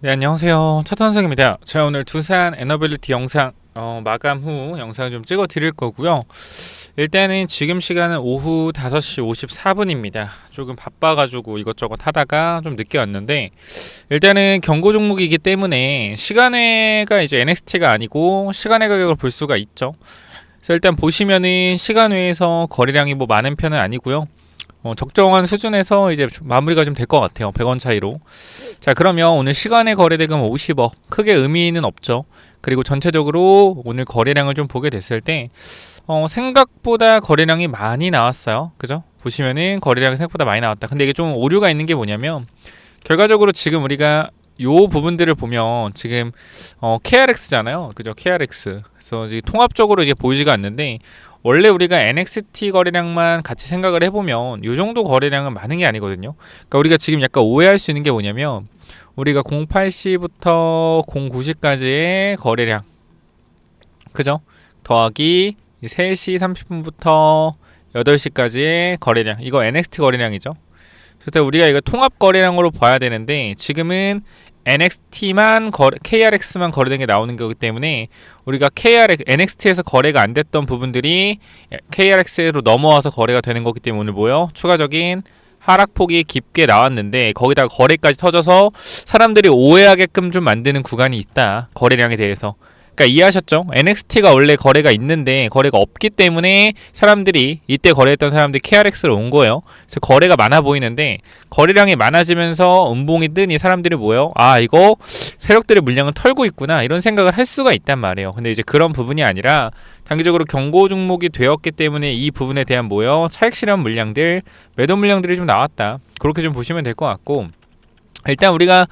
네, 안녕하세요. 차탄석입니다. 제가 오늘 두산 에너빌리티 영상 마감 후 영상을 좀 찍어 드릴 거고요. 일단은 지금 시간은 오후 5시 54분입니다. 조금 바빠가지고 이것저것 하다가 좀 늦게 왔는데, 일단은 경고 종목이기 때문에 시간외가 이제 NXT가 아니고 시간외 가격을 볼 수가 있죠. 그래서 일단 보시면은 시간외에서 거래량이 뭐 많은 편은 아니고요. 적정한 수준에서 이제 마무리가 좀 될 것 같아요. 100원 차이로. 자, 그러면 오늘 시간의 거래대금 50억. 크게 의미는 없죠. 그리고 전체적으로 오늘 거래량을 좀 보게 됐을 때, 생각보다 거래량이 많이 나왔어요. 그죠? 보시면은 거래량이 생각보다 많이 나왔다. 근데 이게 좀 오류가 있는 게 뭐냐면, 결과적으로 지금 우리가 요 부분들을 보면 지금 KRX잖아요. 그죠? KRX. 그래서 이제 통합적으로 이제 보이지가 않는데, 원래 우리가 NXT 거래량만 같이 생각을 해보면 요 정도 거래량은 많은 게 아니거든요. 그러니까 우리가 지금 약간 오해할 수 있는 게 뭐냐면, 우리가 08시부터 09시까지의 거래량, 그죠? 더하기 3시 30분부터 8시까지의 거래량, 이거 NXT 거래량이죠. 그래서 우리가 이거 통합 거래량으로 봐야 되는데, 지금은 NXT만 KRX만 거래된 게 나오는 거기 때문에 우리가 NXT에서 거래가 안 됐던 부분들이 KRX로 넘어와서 거래가 되는 거기 때문에 오늘 뭐요? 추가적인 하락폭이 깊게 나왔는데, 거기다가 거래까지 터져서 사람들이 오해하게끔 좀 만드는 구간이 있다. 거래량에 대해서. 그러니까 이해하셨죠? NXT가 원래 거래가 있는데 거래가 없기 때문에 사람들이 이때 거래했던 사람들이 KRX로 온 거예요. 그래서 거래가 많아 보이는데, 거래량이 많아지면서 음봉이 뜨니 사람들이 뭐예요? 아, 이거 세력들의 물량을 털고 있구나, 이런 생각을 할 수가 있단 말이에요. 근데 이제 그런 부분이 아니라 단기적으로 경고 종목이 되었기 때문에 이 부분에 대한 뭐예요? 차익 실현 물량들, 매도 물량들이 좀 나왔다. 그렇게 좀 보시면 될 것 같고, 일단 우리가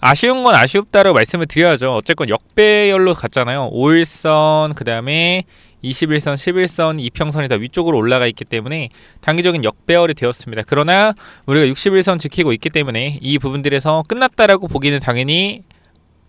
아쉬운 건 아쉽다라고 말씀을 드려야죠. 어쨌건 역배열로 갔잖아요. 5일선, 그 다음에 21선, 11선, 이평선이 다 위쪽으로 올라가 있기 때문에 단기적인 역배열이 되었습니다. 그러나 우리가 61선 지키고 있기 때문에 이 부분들에서 끝났다라고 보기는 당연히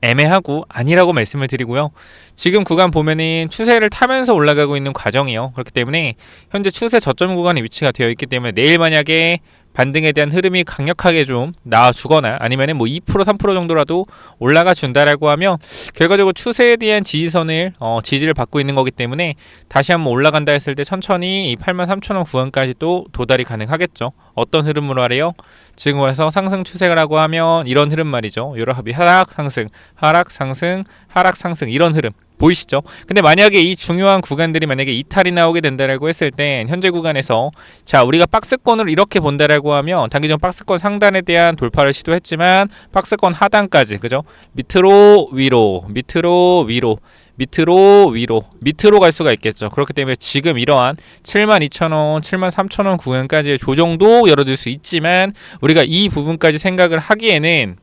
애매하고 아니라고 말씀을 드리고요. 지금 구간 보면은 추세를 타면서 올라가고 있는 과정이요. 그렇기 때문에 현재 추세 저점 구간에 위치가 되어 있기 때문에 내일 만약에 반등에 대한 흐름이 강력하게 좀 나와주거나 아니면은 뭐 2% 3% 정도라도 올라가 준다라고 하면 결과적으로 추세에 대한 지지선을 지지를 받고 있는 거기 때문에 다시 한번 올라간다 했을 때 천천히 이 83,000원 구간까지 또 도달이 가능하겠죠. 어떤 흐름으로 하래요? 지금 해서 상승 추세라고 하면 이런 흐름 말이죠. 여러 합이 하락 상승, 하락 상승, 하락 상승, 이런 흐름 보이시죠? 근데 만약에 이 중요한 구간들이 만약에 이탈이 나오게 된다라고 했을 땐 현재 구간에서, 자, 우리가 박스권을 이렇게 본다라고 하면 단기적 박스권 상단에 대한 돌파를 시도했지만 박스권 하단까지, 그죠? 밑으로 위로, 밑으로 위로, 밑으로 위로, 밑으로 갈 수가 있겠죠. 그렇기 때문에 지금 이러한 72,000원, 73,000원 구간까지의 조정도 열어둘 수 있지만, 우리가 이 부분까지 생각을 하기에는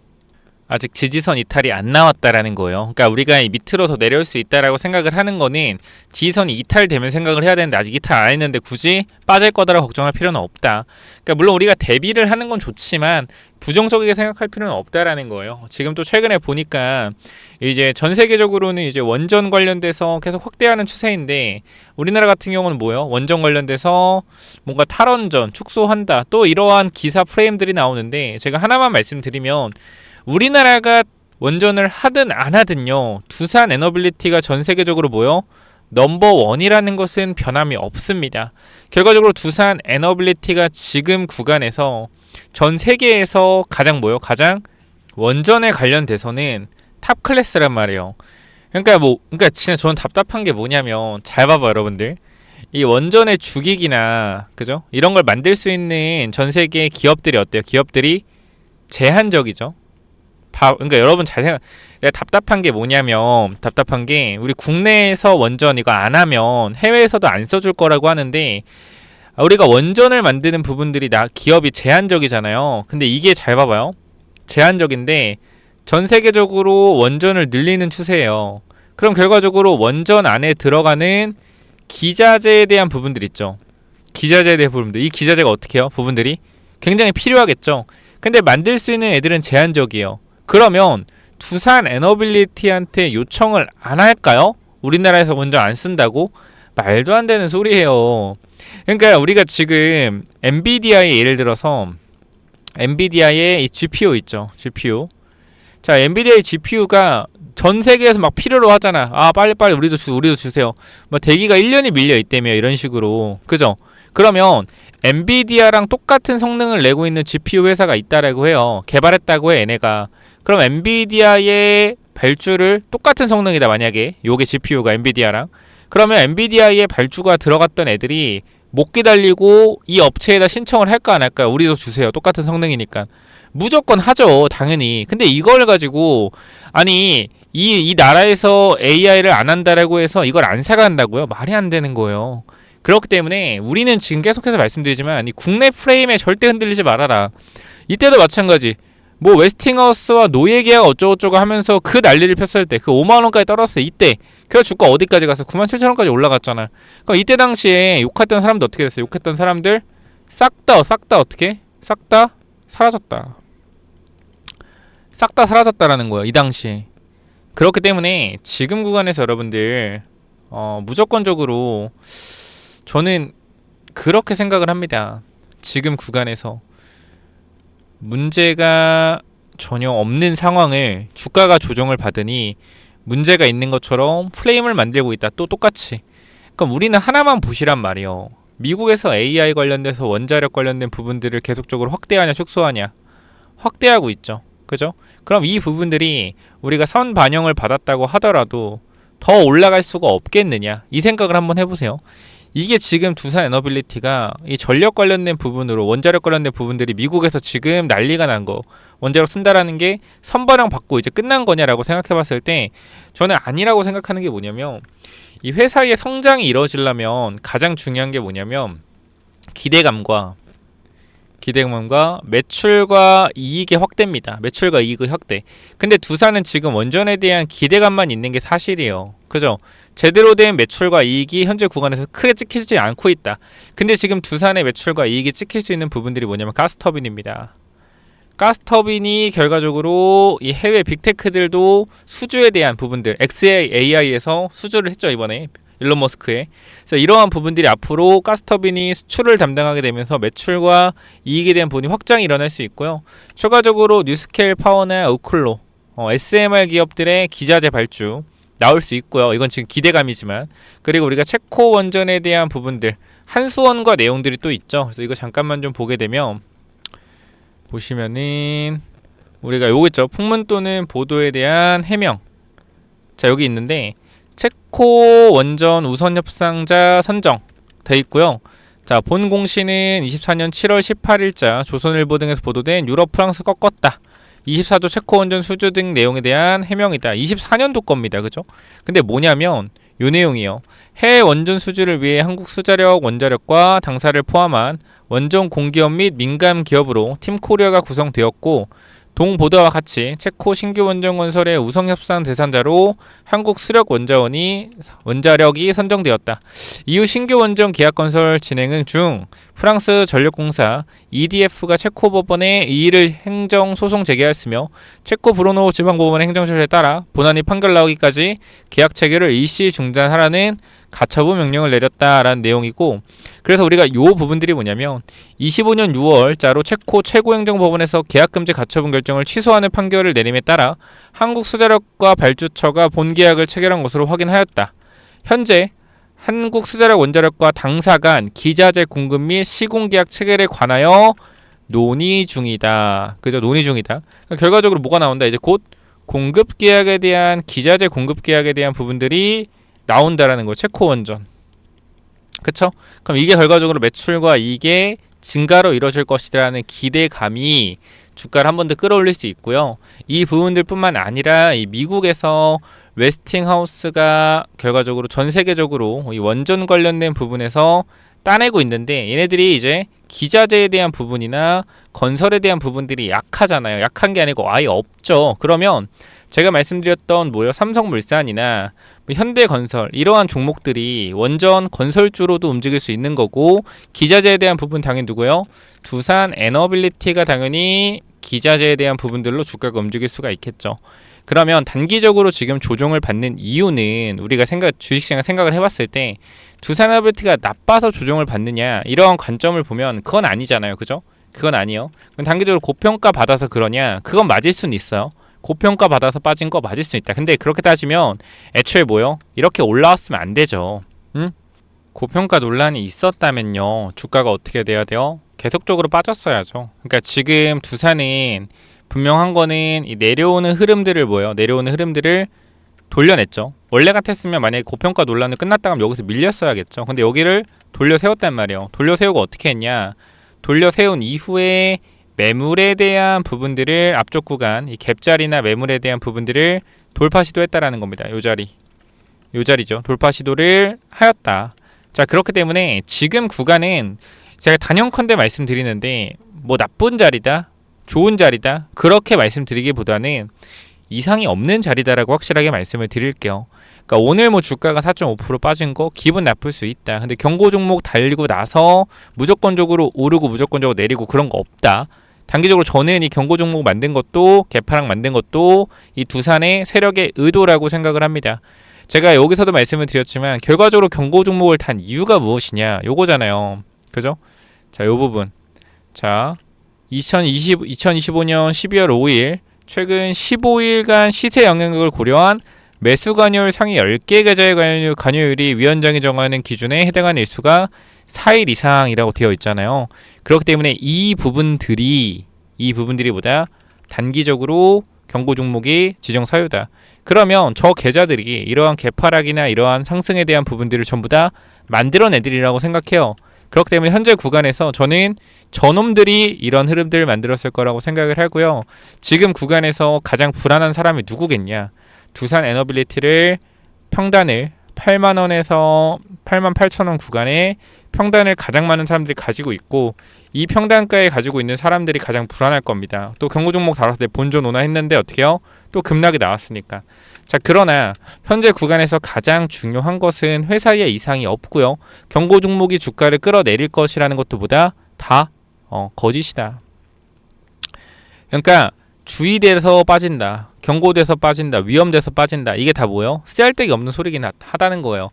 아직 지지선 이탈이 안 나왔다라는 거예요. 그러니까 우리가 밑으로 더 내려올 수 있다라고 생각을 하는 거는 지지선이 이탈되면 생각을 해야 되는데, 아직 이탈 안 했는데 굳이 빠질 거다라고 걱정할 필요는 없다. 그러니까 물론 우리가 대비를 하는 건 좋지만 부정적이게 생각할 필요는 없다라는 거예요. 지금 또 최근에 보니까 이제 전 세계적으로는 이제 원전 관련돼서 계속 확대하는 추세인데, 우리나라 같은 경우는 뭐예요? 원전 관련돼서 뭔가 탈원전 축소한다, 또 이러한 기사 프레임들이 나오는데, 제가 하나만 말씀드리면, 우리나라가 원전을 하든 안 하든요, 두산 에너빌리티가 전 세계적으로 뭐요? 넘버원이라는 것은 변함이 없습니다. 결과적으로 두산 에너빌리티가 지금 구간에서 전 세계에서 가장 뭐요? 가장 원전에 관련돼서는 탑 클래스란 말이에요. 그러니까 진짜 저는 답답한 게 뭐냐면, 잘 봐봐 여러분들. 이 원전의 주기기나, 그죠? 이런 걸 만들 수 있는 전 세계 기업들이 어때요? 기업들이 제한적이죠. 그러니까 여러분 잘 생각. 내가 답답한 게 뭐냐면, 답답한 게 우리 국내에서 원전 이거 안 하면 해외에서도 안 써줄 거라고 하는데, 우리가 원전을 만드는 부분들이 기업이 제한적이잖아요. 근데 이게 잘 봐봐요. 제한적인데 전 세계적으로 원전을 늘리는 추세예요. 그럼 결과적으로 원전 안에 들어가는 기자재에 대한 부분들 있죠. 기자재에 대한 부분들. 이 기자재가 어떻게 해요? 부분들이 굉장히 필요하겠죠. 근데 만들 수 있는 애들은 제한적이에요. 그러면 두산 에너빌리티한테 요청을 안 할까요? 우리나라에서 먼저 안 쓴다고? 말도 안 되는 소리예요. 그러니까 우리가 지금 엔비디아의 예를 들어서 엔비디아의 이 GPU 있죠. GPU. 자, 엔비디아의 GPU가 전 세계에서 막 필요로 하잖아. 아, 빨리빨리 우리도 주세요. 뭐 대기가 1년이 밀려 있다며 이런 식으로. 그죠? 그러면 엔비디아랑 똑같은 성능을 내고 있는 GPU 회사가 있다라고 해요. 개발했다고 해, 얘네가. 그럼 엔비디아의 발주를 똑같은 성능이다, 만약에. 요게 GPU가 엔비디아랑. 그러면 엔비디아의 발주가 들어갔던 애들이 못 기다리고 이 업체에다 신청을 할까 안 할까요? 우리도 주세요. 똑같은 성능이니까. 무조건 하죠, 당연히. 근데 이걸 가지고 아니 이 나라에서 AI를 안 한다라고 해서 이걸 안 사간다고요? 말이 안 되는 거예요. 그렇기 때문에 우리는 지금 계속해서 말씀드리지만 이 국내 프레임에 절대 흔들리지 말아라. 이때도 마찬가지. 뭐 웨스팅하우스와 노예 계약 어쩌고저쩌고 하면서 그 난리를 폈을 때 그 5만원까지 떨었어요. 이때 그래서 주가 어디까지 가서 97,000원까지 올라갔잖아. 그럼 이때 당시에 욕했던 사람들 어떻게 됐어요? 욕했던 사람들 싹 다 어떻게? 싹 다 사라졌다. 싹 다 사라졌다라는 거예요, 이 당시에. 그렇기 때문에 지금 구간에서 여러분들 무조건적으로 저는 그렇게 생각을 합니다. 지금 구간에서 문제가 전혀 없는 상황을 주가가 조정을 받으니 문제가 있는 것처럼 프레임을 만들고 있다. 또 똑같이. 그럼 우리는 하나만 보시란 말이에요. 미국에서 AI 관련돼서 원자력 관련된 부분들을 계속적으로 확대하냐 축소하냐. 확대하고 있죠. 그죠? 그럼 이 부분들이 우리가 선 반영을 받았다고 하더라도 더 올라갈 수가 없겠느냐. 이 생각을 한번 해보세요. 이게 지금 두산 에너빌리티가 이 전력 관련된 부분으로 원자력 관련된 부분들이 미국에서 지금 난리가 난 거 원자력 쓴다라는 게 선반영 받고 이제 끝난 거냐라고 생각해 봤을 때 저는 아니라고 생각하는 게 뭐냐면 이 회사의 성장이 이루어지려면 가장 중요한 게 뭐냐면 기대감과 매출과 이익의 확대입니다. 매출과 이익의 확대. 근데 두산은 지금 원전에 대한 기대감만 있는 게 사실이에요. 그죠? 제대로 된 매출과 이익이 현재 구간에서 크게 찍히지 않고 있다. 근데 지금 두산의 매출과 이익이 찍힐 수 있는 부분들이 뭐냐면 가스터빈입니다. 가스터빈이 결과적으로 이 해외 빅테크들도 수주에 대한 부분들 XAI에서 수주를 했죠, 이번에. 일론 머스크에. 그래서 이러한 부분들이 앞으로 가스터빈이 수출을 담당하게 되면서 매출과 이익에 대한 부분이 확장이 일어날 수 있고요. 추가적으로 뉴스케일 파워나 오클로, SMR 기업들의 기자재 발주 나올 수 있고요. 이건 지금 기대감이지만. 그리고 우리가 체코 원전에 대한 부분들, 한수원과 내용들이 또 있죠. 그래서 이거 잠깐만 좀 보게 되면 보시면은 우리가 요거 있죠. 풍문 또는 보도에 대한 해명. 자, 여기 있는데 체코 원전 우선 협상자 선정 돼 있고요. 자, 본 공시는 24년 7월 18일자 조선일보 등에서 보도된 유럽 프랑스 꺾었다. 24조 체코 원전 수주 등 내용에 대한 해명이다. 24년도 겁니다. 그죠? 근데 뭐냐면 요 내용이요. 해외 원전 수주를 위해 한국 수자력 원자력과 당사를 포함한 원전 공기업 및 민간 기업으로 팀 코리아가 구성되었고 동 보도와 같이 체코 신규 원전 건설의 우선 협상 대상자로 한국 수력 원자력이 선정되었다. 이후 신규 원전 계약 건설 진행 중 프랑스 전력공사 EDF가 체코 법원에 이의를 행정 소송 제기하였으며 체코 브로노 지방법원의 행정처리에 따라 본안이 판결 나오기까지 계약 체결을 일시 중단하라는 가처분 명령을 내렸다라는 내용이고, 그래서 우리가 요 부분들이 뭐냐면 25년 6월자로 체코 최고행정법원에서 계약금지 가처분 결정을 취소하는 판결을 내림에 따라 한국수자력과 발주처가 본계약을 체결한 것으로 확인하였다. 현재 한국수자력 원자력과 당사 간 기자재 공급 및 시공계약 체결에 관하여 논의 중이다. 그죠? 논의 중이다. 그러니까 결과적으로 뭐가 나온다? 이제 곧 공급계약에 대한 기자재 공급계약에 대한 부분들이 나온다라는 거. 체코 원전. 그쵸? 그럼 이게 결과적으로 매출과 이게 증가로 이루어질 것이라는 기대감이 주가를 한 번 더 끌어올릴 수 있고요. 이 부분들 뿐만 아니라 이 미국에서 웨스팅하우스가 결과적으로 전 세계적으로 이 원전 관련된 부분에서 따내고 있는데 얘네들이 이제 기자재에 대한 부분이나 건설에 대한 부분들이 약하잖아요. 약한 게 아니고 아예 없죠. 그러면 제가 말씀드렸던 삼성물산이나 현대건설 이러한 종목들이 원전 건설주로도 움직일 수 있는 거고, 기자재에 대한 부분 당연히 누구요? 두산 에너빌리티가 당연히 기자재에 대한 부분들로 주가가 움직일 수가 있겠죠. 그러면 단기적으로 지금 조정을 받는 이유는 우리가 주식시장 생각을 해봤을 때 두산 에너빌리티가 나빠서 조정을 받느냐 이러한 관점을 보면 그건 아니잖아요. 그죠? 그건 아니요. 단기적으로 고평가 받아서 그러냐? 그건 맞을 수는 있어요. 고평가 받아서 빠진 거 맞을 수 있다. 근데 그렇게 따지면 애초에 뭐요? 이렇게 올라왔으면 안 되죠. 응? 고평가 논란이 있었다면요. 주가가 어떻게 돼야 돼요? 계속적으로 빠졌어야죠. 그러니까 지금 두산은 분명한 거는 이 내려오는 흐름들을 뭐예요? 내려오는 흐름들을 돌려냈죠. 원래 같았으면 만약에 고평가 논란이 끝났다 하면 여기서 밀렸어야겠죠. 근데 여기를 돌려 세웠단 말이에요. 돌려 세우고 어떻게 했냐? 돌려 세운 이후에 매물에 대한 부분들을 앞쪽 구간, 이 갭자리나 매물에 대한 부분들을 돌파 시도했다라는 겁니다. 요 자리. 요 자리죠. 돌파 시도를 하였다. 자, 그렇기 때문에 지금 구간은 제가 단연컨대 말씀드리는데 뭐 나쁜 자리다, 좋은 자리다 그렇게 말씀드리기보다는 이상이 없는 자리다라고 확실하게 말씀을 드릴게요. 그러니까 오늘 뭐 주가가 4.5% 빠진 거 기분 나쁠 수 있다. 근데 경고 종목 달리고 나서 무조건적으로 오르고 무조건적으로 내리고 그런 거 없다. 단기적으로 저는 이 경고 종목 만든 것도 개파랑 만든 것도 이 두산의 세력의 의도라고 생각을 합니다. 제가 여기서도 말씀을 드렸지만 결과적으로 경고 종목을 단 이유가 무엇이냐 요거잖아요. 그죠? 자, 요 부분. 자, 2025년 12월 5일 최근 15일간 시세 영향력을 고려한 매수 관여율 상위 10개 계좌의 관여율이 위원장이 정하는 기준에 해당하는 일수가 4일 이상이라고 되어 있잖아요. 그렇기 때문에 이 부분들이 보다 단기적으로 경고 종목이 지정 사유다. 그러면 저 계좌들이 이러한 개파락이나 이러한 상승에 대한 부분들을 전부 다 만들어내들이라고 생각해요. 그렇기 때문에 현재 구간에서 저는 저놈들이 이런 흐름들을 만들었을 거라고 생각을 하고요. 지금 구간에서 가장 불안한 사람이 누구겠냐? 두산 에너빌리티를 평단을 8만원에서 88,000원 구간에 평단을 가장 많은 사람들이 가지고 있고 이 평단가에 가지고 있는 사람들이 가장 불안할 겁니다. 또 경고 종목 다뤘을 때 본전 오나 했는데 어떻게 해요? 또 급락이 나왔으니까. 자, 그러나 현재 구간에서 가장 중요한 것은 회사에 이상이 없고요. 경고 종목이 주가를 끌어내릴 것이라는 것보다 다 거짓이다. 그러니까 주의돼서 빠진다, 경고돼서 빠진다, 위험돼서 빠진다. 이게 다 뭐예요? 쓰잘데기 없는 소리긴 하다는 거예요.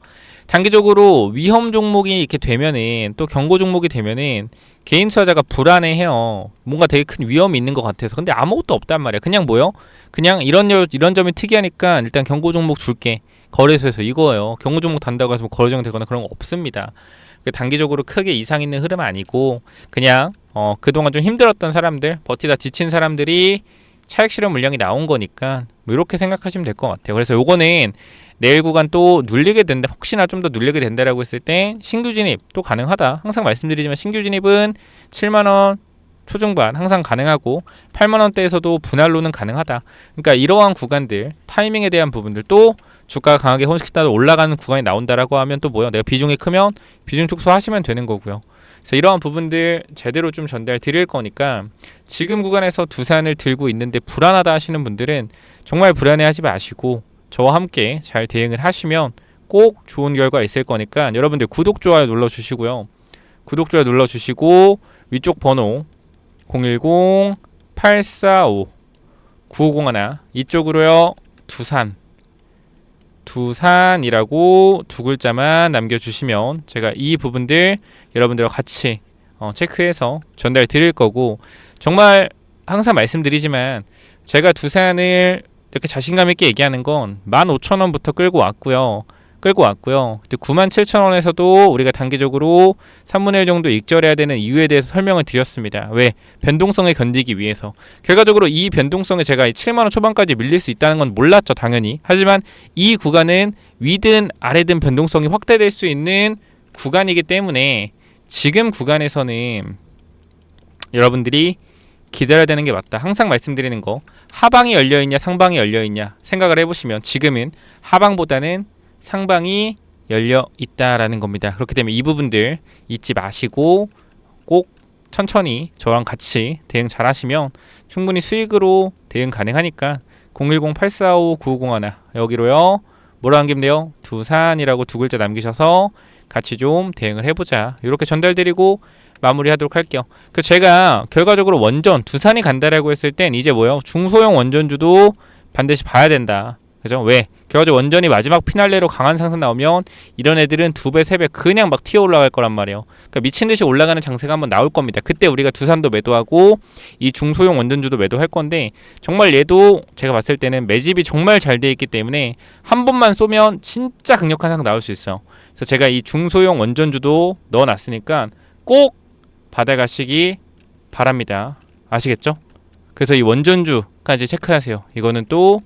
단기적으로 위험 종목이 이렇게 되면은 또 경고 종목이 되면은 개인 투자자가 불안해해요. 뭔가 되게 큰 위험이 있는 것 같아서. 근데 아무것도 없단 말이야. 그냥 뭐요? 그냥 이런 점이 특이하니까 일단 경고 종목 줄게. 거래소에서 이거예요. 경고 종목 단다고 해서 뭐 거래정되거나 그런 거 없습니다. 단기적으로 크게 이상 있는 흐름은 아니고 그냥 그동안 좀 힘들었던 사람들, 버티다 지친 사람들이 차익 실현 물량이 나온 거니까 뭐 이렇게 생각하시면 될 것 같아요. 그래서 요거는 내일 구간 또 눌리게 된다, 혹시나 좀 더 눌리게 된다라고 했을 때 신규 진입 또 가능하다. 항상 말씀드리지만 신규 진입은 7만원 초중반 항상 가능하고 8만원대에서도 분할로는 가능하다. 그러니까 이러한 구간들, 타이밍에 대한 부분들, 또 주가가 강하게 혼식했다도 올라가는 구간이 나온다라고 하면 또 뭐예요? 내가 비중이 크면 비중 축소하시면 되는 거고요. 그래서 이러한 부분들 제대로 좀 전달 드릴 거니까 지금 구간에서 두산을 들고 있는데 불안하다 하시는 분들은 정말 불안해하지 마시고 저와 함께 잘 대응을 하시면 꼭 좋은 결과 있을 거니까 여러분들 구독, 좋아요 눌러주시고요. 구독, 좋아요 눌러주시고 위쪽 번호 010-845-9501 이쪽으로요. 두산이라고 두 글자만 남겨주시면 제가 이 부분들 여러분들과 같이 체크해서 전달 드릴 거고, 정말 항상 말씀드리지만 제가 두산을 이렇게 자신감 있게 얘기하는 건 15,000원부터 끌고 왔고요. 그때 97,000원에서도 우리가 단기적으로 3분의 1 정도 익절해야 되는 이유에 대해서 설명을 드렸습니다. 왜? 변동성을 견디기 위해서. 결과적으로 이 변동성에 제가 7만원 초반까지 밀릴 수 있다는 건 몰랐죠, 당연히. 하지만 이 구간은 위든 아래든 변동성이 확대될 수 있는 구간이기 때문에 지금 구간에서는 여러분들이 기다려야 되는 게 맞다. 항상 말씀드리는 거, 하방이 열려있냐 상방이 열려있냐 생각을 해보시면 지금은 하방보다는 상방이 열려 있다라는 겁니다. 그렇기 때문에 이 부분들 잊지 마시고 꼭 천천히 저랑 같이 대응 잘 하시면 충분히 수익으로 대응 가능하니까 010-845-9501 여기로요. 뭐라 남기면 두산이라고 두 글자 남기셔서 같이 좀 대응을 해보자. 이렇게 전달드리고 마무리하도록 할게요. 제가 결과적으로 원전 두산이 간다라고 했을 땐 이제 중소형 원전주도 반드시 봐야 된다. 그죠? 왜? 그래가지고 원전이 마지막 피날레로 강한 상승 나오면 이런 애들은 2배, 3배 그냥 막 튀어 올라갈 거란 말이에요. 그러니까 미친 듯이 올라가는 장세가 한번 나올 겁니다. 그때 우리가 두산도 매도하고 이 중소형 원전주도 매도할 건데 정말 얘도 제가 봤을 때는 매집이 정말 잘 돼 있기 때문에 한 번만 쏘면 진짜 강력한 상승 나올 수 있어요. 그래서 제가 이 중소형 원전주도 넣어놨으니까 꼭 받아가시기 바랍니다. 아시겠죠? 그래서 이 원전주까지 체크하세요. 이거는 또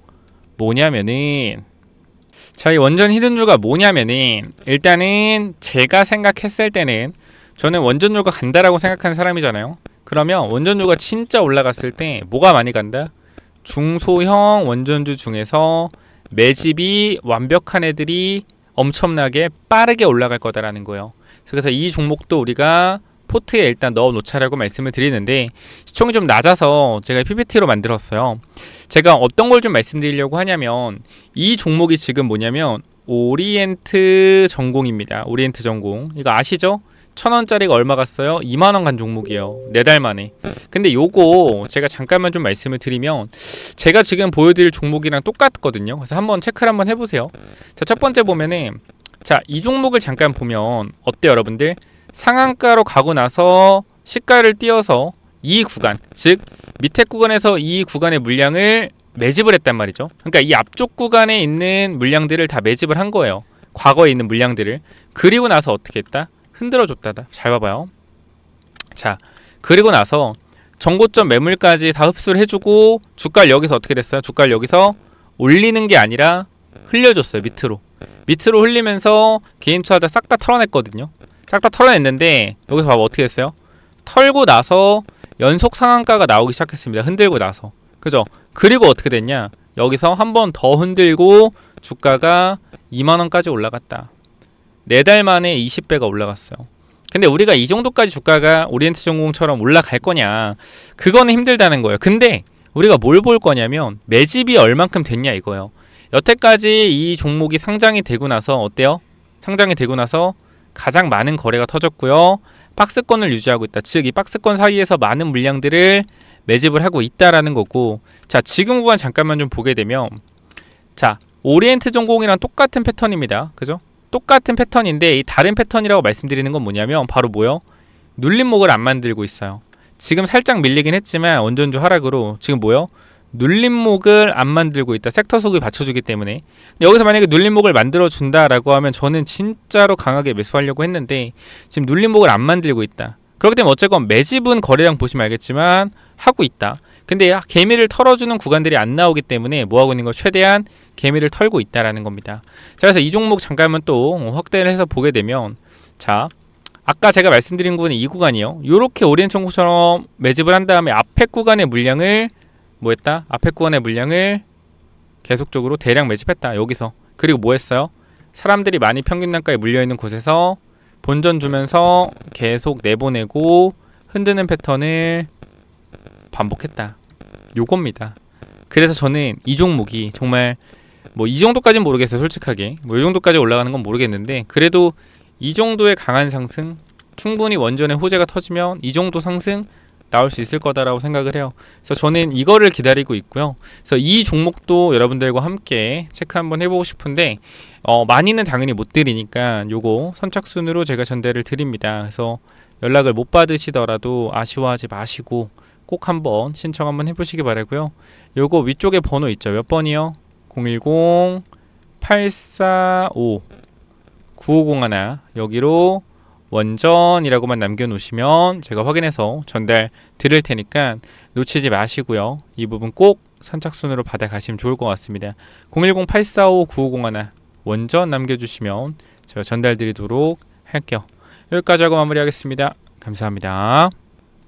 뭐냐면은 자, 이 원전 히든주가 뭐냐면은 일단은 제가 생각했을 때는 저는 원전주가 간다라고 생각하는 사람이잖아요. 그러면 원전주가 진짜 올라갔을 때 뭐가 많이 간다? 중소형 원전주 중에서 매집이 완벽한 애들이 엄청나게 빠르게 올라갈 거다라는 거예요. 그래서 이 종목도 우리가 포트에 일단 넣어 놓자라고 말씀을 드리는데 시총이 좀 낮아서 제가 PPT로 만들었어요. 제가 어떤 걸 좀 말씀드리려고 하냐면 이 종목이 지금 뭐냐면 오리엔트 전공입니다. 오리엔트 전공. 이거 아시죠? 1,000원짜리가 얼마 갔어요? 2만원 간 종목이에요. 4달 만에. 근데 요거 제가 잠깐만 좀 말씀을 드리면 제가 지금 보여드릴 종목이랑 똑같거든요. 그래서 한번 체크를 한번 해보세요. 자, 첫 번째 보면은 자, 이 종목을 잠깐 보면 어때요, 여러분들? 상한가로 가고 나서 시가를 띄어서 이 구간, 즉 밑에 구간에서 이 구간의 물량을 매집을 했단 말이죠. 그러니까 이 앞쪽 구간에 있는 물량들을 다 매집을 한 거예요. 과거에 있는 물량들을. 그리고 나서 어떻게 했다? 흔들어 줬다. 잘 봐봐요. 자, 그리고 나서 전고점 매물까지 다 흡수를 해주고 주가를 여기서 어떻게 됐어요? 주가를 여기서 올리는 게 아니라 흘려줬어요. 밑으로 흘리면서 개인 투자자 싹 다 털어냈거든요. 싹 다 털어냈는데 여기서 봐봐 어떻게 됐어요? 털고 나서 연속 상한가가 나오기 시작했습니다. 흔들고 나서. 그죠? 그리고 어떻게 됐냐? 여기서 한 번 더 흔들고 주가가 2만원까지 올라갔다. 4달 만에 20배가 올라갔어요. 근데 우리가 이 정도까지 주가가 오리엔트 전공처럼 올라갈 거냐? 그거는 힘들다는 거예요. 근데 우리가 뭘 볼 거냐면 매집이 얼만큼 됐냐 이거예요. 여태까지 이 종목이 상장이 되고 나서 어때요? 상장이 되고 나서 가장 많은 거래가 터졌고요. 박스권을 유지하고 있다. 즉 이 박스권 사이에서 많은 물량들을 매집을 하고 있다라는 거고 자, 지금 구간 잠깐만 좀 보게 되면 자, 오리엔트 전공이랑 똑같은 패턴입니다. 그죠? 똑같은 패턴인데 이 다른 패턴이라고 말씀드리는 건 뭐냐면 바로 뭐요? 눌림목을 안 만들고 있어요. 지금 살짝 밀리긴 했지만 원전주 하락으로 지금 뭐요? 눌림목을 안 만들고 있다. 섹터 속이 받쳐주기 때문에. 여기서 만약에 눌림목을 만들어준다라고 하면 저는 진짜로 강하게 매수하려고 했는데 지금 눌림목을 안 만들고 있다. 그렇기 때문에 어쨌건 매집은 거래량 보시면 알겠지만 하고 있다. 근데 개미를 털어주는 구간들이 안 나오기 때문에 뭐하고 있는 거 최대한 개미를 털고 있다라는 겁니다. 자, 그래서 이 종목 잠깐만 또 확대를 해서 보게 되면 자, 아까 제가 말씀드린 구간이 이 구간이요. 요렇게 오리엔트 전공처럼 매집을 한 다음에 앞에 구간의 물량을 뭐 했다? 앞에 구간의 물량을 계속적으로 대량 매집했다. 여기서. 그리고 뭐 했어요? 사람들이 많이 평균 단가에 물려있는 곳에서 본전 주면서 계속 내보내고 흔드는 패턴을 반복했다. 요겁니다. 그래서 저는 이 종목이 정말 뭐 이 정도까지는 모르겠어요. 솔직하게. 뭐 이 정도까지 올라가는 건 모르겠는데 그래도 이 정도의 강한 상승 충분히 원전의 호재가 터지면 이 정도 상승 나올 수 있을 거다라고 생각을 해요. 그래서 저는 이거를 기다리고 있고요. 그래서 이 종목도 여러분들과 함께 체크 한번 해보고 싶은데 많이는 당연히 못 드리니까 요거 선착순으로 제가 전달을 드립니다. 그래서 연락을 못 받으시더라도 아쉬워하지 마시고 꼭 한번 신청 한번 해보시기 바라고요. 요거 위쪽에 번호 있죠. 몇 번이요? 010-845-9501 여기로 원전이라고만 남겨놓으시면 제가 확인해서 전달 드릴 테니까 놓치지 마시고요. 이 부분 꼭 선착순으로 받아가시면 좋을 것 같습니다. 010-845-9501 원전 남겨주시면 제가 전달 드리도록 할게요. 여기까지 하고 마무리하겠습니다. 감사합니다.